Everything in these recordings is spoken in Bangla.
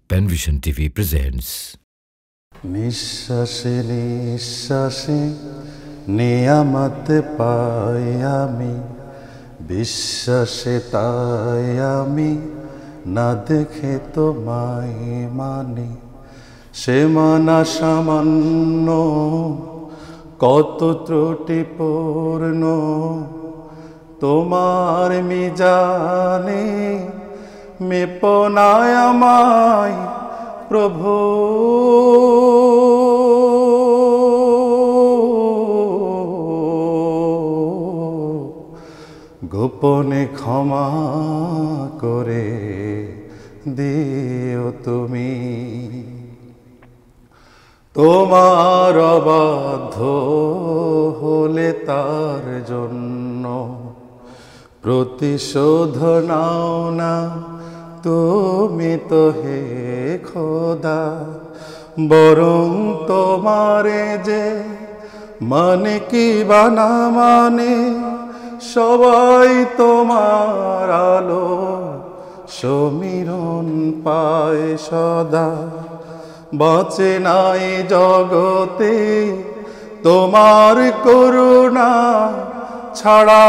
Penvision TV presents. নিঃশ্বাসে নিঃশ্বাসে নিয়ামত পাই আমি, বিশ্বাসে তাই আমি না দেখে তোমায় মানি। সে মানা সামান্য, কত ত্রুটিপূর্ণ তোমার মিজানে, মেপনায় আমায় প্রভু। গোপনে ক্ষমা করে দিও তুমি। তোমার অবাধ্য হলে তার জন্য প্রতিশোধ নাও না তুমি তো হে খোদা, বরং তোমারে যে মানে কি বানা মানে, সবাই তোমার আলো সমীরণ পায় সদা। বাঁচে নাই জগতে তোমার করুণা ছাড়া,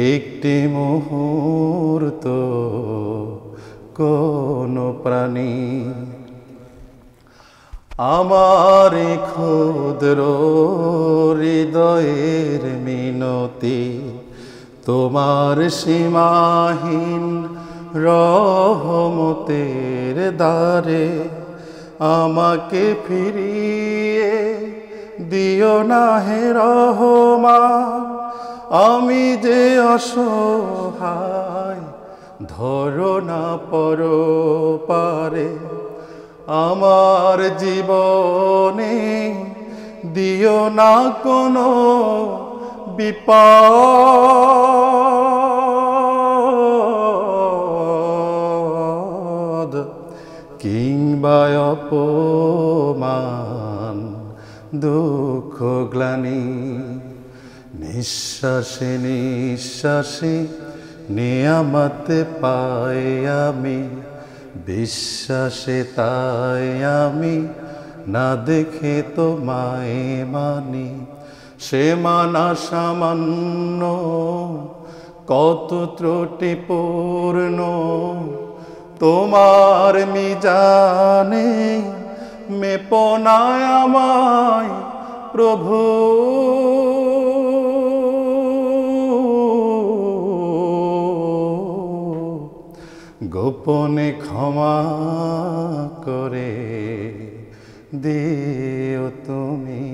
একটি মুহূর্ত কোন প্রাণী আমার ক্ষুদ্র হৃদয়ের মিনতি, তোমার সীমাহীন রহমতের দ্বারে আমাকে ফিরিয়ে দিও না হে রহমান। আমি যে অসহায় ধরো না পরপারে, আমার জীবনে দিও না কোনো বিপদ কিংবা অপমান, দুঃখ গ্লানি। নিঃশ্বাসে নিঃশ্বাসে নিয়ামত পাই আমি, বিশ্বাসে তাই আমি না দেখে তোমায় মানি। সে মানা সামান্য, কত ত্রুটিপূর্ণ তোমার মিজানে, মেপনায় আমায় প্রভু। গোপনে ক্ষমা করে দিও তুমি।